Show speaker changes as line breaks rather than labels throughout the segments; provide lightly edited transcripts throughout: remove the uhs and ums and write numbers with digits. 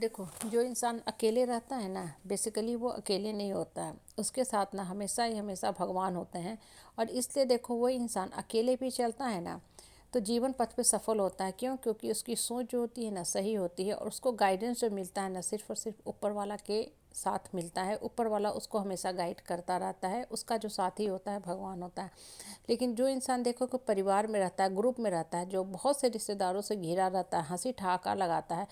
देखो, जो इंसान अकेले रहता है ना, बेसिकली वो अकेले नहीं होता है। उसके साथ ना हमेशा ही हमेशा भगवान होते हैं। और इसलिए देखो, वो इंसान अकेले भी चलता है ना, तो जीवन पथ पे सफल होता है। क्यों? क्योंकि उसकी सोच जो होती है ना, सही होती है। और उसको गाइडेंस जो मिलता है ना, सिर्फ और सिर्फ ऊपर वाला के साथ मिलता है। ऊपर वाला उसको हमेशा गाइड करता रहता है। उसका जो साथी होता है भगवान होता है। लेकिन जो इंसान देखो कि परिवार में रहता है, ग्रुप में रहता है, जो बहुत से रिश्तेदारों से घिरा रहता है, हंसी ठहाका लगाता है,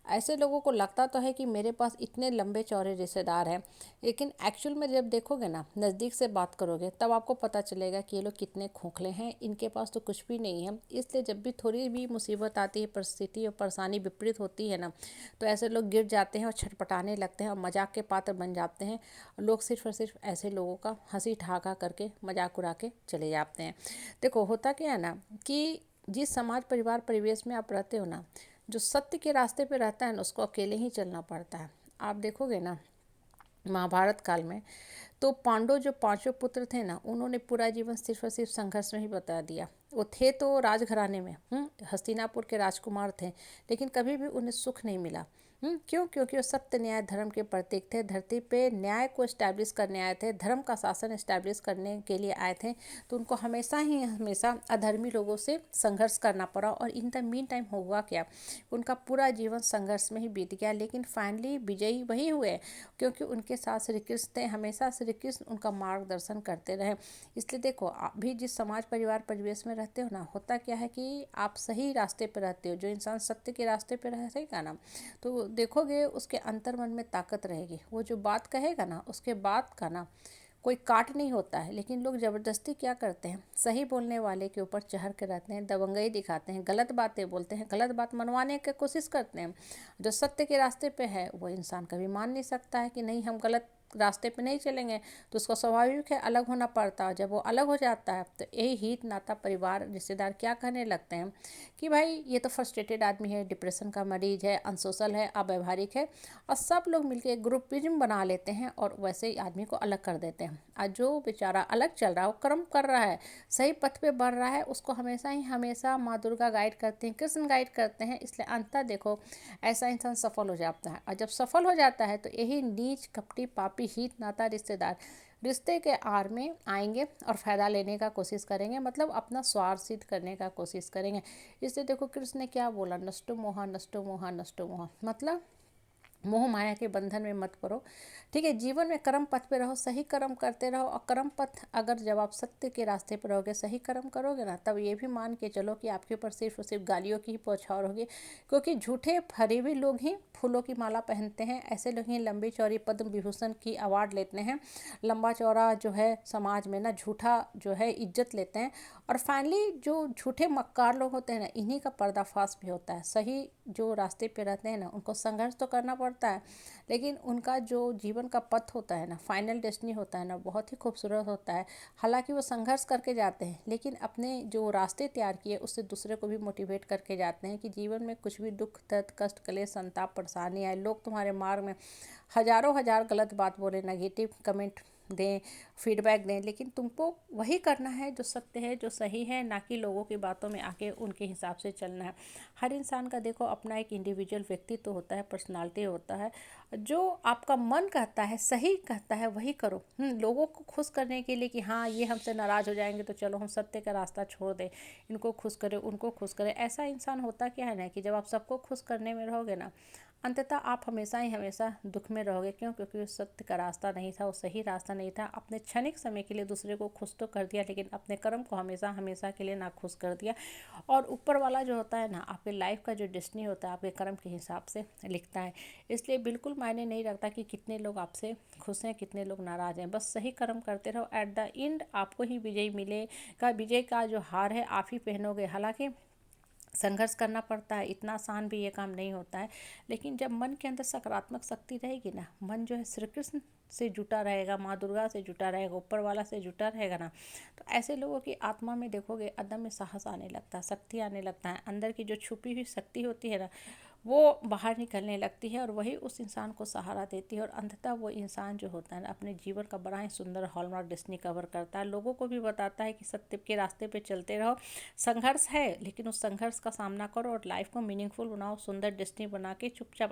ऐसे लोगों को लगता तो है कि मेरे पास इतने लंबे चौड़े रिश्तेदार हैं। लेकिन एक्चुअल में जब देखोगे ना, नज़दीक से बात करोगे, तब आपको पता चलेगा कि ये लोग कितने खोखले हैं। इनके पास तो कुछ भी नहीं है। इसलिए जब भी थोड़ी भी मुसीबत आती है, परिस्थिति और परेशानी विपरीत होती है ना, तो ऐसे लोग गिर जाते हैं और छटपटाने लगते हैं और मजाक के पात्र बन जाते हैं। लोग सिर्फ और सिर्फ ऐसे लोगों का हंसी ठहाका करके मजाक उड़ा के चले जाते हैं। देखो, होता क्या है ना, कि जिस समाज परिवार परिवेश में आप रहते हो ना, जो सत्य के रास्ते पे रहता है ना, उसको अकेले ही चलना पड़ता है। आप देखोगे ना, महाभारत काल में तो पांडव जो पांचों पुत्र थे ना, उन्होंने पूरा जीवन सिर्फ और सिर्फ संघर्ष में ही बता दिया। वो थे तो राजघराने में, हस्तिनापुर के राजकुमार थे, लेकिन कभी भी उन्हें सुख नहीं मिला। क्यों? क्योंकि वो सत्य न्याय धर्म के प्रतीक थे। धरती पे न्याय को इस्टेब्लिश करने आए थे, धर्म का शासन इस्टेब्लिश करने के लिए आए थे। तो उनको हमेशा ही हमेशा अधर्मी लोगों से संघर्ष करना पड़ा। और इन द मीन टाइम हुआ क्या, उनका पूरा जीवन संघर्ष में ही बीत गया। लेकिन फाइनली विजयी वही हुए, क्योंकि उनके साथ श्री कृष्ण थे। हमेशा श्री कृष्ण उनका मार्गदर्शन करते रहे। इसलिए देखो, आप भी जिस समाज परिवार परिवेश में रहते हो ना, होता क्या है कि आप सही रास्ते पर रहते हो। जो इंसान सत्य के रास्ते पर रहेगा ना, तो देखोगे उसके अंतर मन में ताकत रहेगी। वो जो बात कहेगा ना, उसके बात का ना कोई काट नहीं होता है। लेकिन लोग ज़बरदस्ती क्या करते हैं, सही बोलने वाले के ऊपर चढ़ के रहते हैं, दबंगई दिखाते हैं, गलत बातें बोलते हैं, गलत बात मनवाने की कोशिश करते हैं। जो सत्य के रास्ते पे है, वो इंसान कभी मान नहीं सकता है कि नहीं, हम गलत रास्ते पे नहीं चलेंगे। तो उसको स्वाभाविक है अलग होना पड़ता है। जब वो अलग हो जाता है, तो यही हित नाता परिवार रिश्तेदार क्या कहने लगते हैं कि भाई ये तो फ्रस्ट्रेटेड आदमी है, डिप्रेशन का मरीज है, अनसोशल है, अव्यवहारिक है। और सब लोग मिलकर एक ग्रुपिज्म बना लेते हैं और वैसे ही आदमी को अलग कर देते हैं। और जो बेचारा अलग चल रहा है, वो कर्म कर रहा है, सही पथ पे बढ़ रहा है, उसको हमेशा ही हमेशा माँ दुर्गा गाइड करते हैं, कृष्ण गाइड करते हैं। इसलिए अंततः देखो, ऐसा इंसान सफल हो जाता है। और जब सफल हो जाता है, तो यही नीच कपटी पापी हित नाता रिश्तेदार रिश्ते के आड़ में आएंगे और फ़ायदा लेने का कोशिश करेंगे, मतलब अपना स्वार्थ सिद्ध करने का कोशिश करेंगे। इसलिए देखो, कृष्ण ने क्या बोला, नष्टो मोहा नष्टो मोहा नष्टो मोहा, मतलब मोह माया के बंधन में मत पड़ो। ठीक है, जीवन में कर्म पथ पे रहो, सही कर्म करते रहो। और कर्म पथ अगर जब आप सत्य के रास्ते पर रहोगे, सही कर्म करोगे ना, तब ये भी मान के चलो कि आपके ऊपर सिर्फ और सिर्फ गालियों की ही बौछार होगी। क्योंकि झूठे फरेबी लोग ही फूलों की माला पहनते हैं। ऐसे लोग ही लंबी चौड़ी पद्म विभूषण की अवार्ड लेते हैं। लंबा चौड़ा जो है समाज में ना, झूठा जो है इज्जत लेते हैं। और फाइनली जो झूठे मक्कार लोग होते हैं ना, इन्हीं का पर्दाफाश भी होता है। सही जो रास्ते पे रहते हैं ना, उनको संघर्ष तो करना पड़ता है, लेकिन उनका जो जीवन का पथ होता है ना, फाइनल डेस्टिनी होता है ना, बहुत ही खूबसूरत होता है। हालांकि वो संघर्ष करके जाते हैं, लेकिन अपने जो रास्ते तैयार किए उससे दूसरे को भी मोटिवेट करके जाते हैं कि जीवन में कुछ भी दुख दर्द कष्ट कलेश संताप परेशानी आए, लोग तुम्हारे मार्ग में हजारों हजार गलत बात बोले, नेगेटिव कमेंट दें, फीडबैक दें, लेकिन तुमको वही करना है जो सत्य है, जो सही है, ना कि लोगों की बातों में आके उनके हिसाब से चलना है। हर इंसान का देखो अपना एक इंडिविजुअल व्यक्तित्व तो होता है, पर्सनालिटी होता है। जो आपका मन कहता है, सही कहता है, वही करो। लोगों को खुश करने के लिए कि हाँ ये हमसे नाराज़ हो जाएंगे, तो चलो हम सत्य का रास्ता छोड़ दें, इनको खुश करें, उनको खुश करें, ऐसा इंसान होता क्या है ना, कि जब आप सबको खुश करने में रहोगे ना, अंततः आप हमेशा ही हमेशा दुख में रहोगे। क्यों? क्योंकि वो सत्य का रास्ता नहीं था, वो सही रास्ता नहीं था। अपने क्षणिक समय के लिए दूसरे को खुश तो कर दिया, लेकिन अपने कर्म को हमेशा हमेशा के लिए ना खुश कर दिया। और ऊपर वाला जो होता है ना, आपके लाइफ का जो डेस्टिनी होता है, आपके कर्म के हिसाब से लिखता है। इसलिए बिल्कुल मायने नहीं रखता कि कितने लोग आपसे खुश हैं, कितने लोग नाराज़ हैं। बस सही कर्म करते रहो, एट द एंड आपको ही विजय मिलेगा। विजय का जो हार है आप ही पहनोगे। हालांकि संघर्ष करना पड़ता है, इतना आसान भी ये काम नहीं होता है। लेकिन जब मन के अंदर सकारात्मक शक्ति रहेगी ना, मन जो है श्री कृष्ण से जुटा रहेगा, माँ दुर्गा से जुटा रहेगा, ऊपर वाला से जुटा रहेगा ना, तो ऐसे लोगों की आत्मा में देखोगे अदम्य साहस आने लगता है, शक्ति आने लगता है। अंदर की जो छुपी हुई शक्ति होती है ना, वो बाहर निकलने लगती है, और वही उस इंसान को सहारा देती है। और अंततः वो इंसान जो होता है ना, अपने जीवन का बड़ा ही सुंदर हॉलमार्क डेस्टिनी कवर करता है। लोगों को भी बताता है कि सत्य के रास्ते पे चलते रहो, संघर्ष है, लेकिन उस संघर्ष का सामना करो और लाइफ को मीनिंगफुल बनाओ, सुंदर डेस्टिनी बना के चुपचाप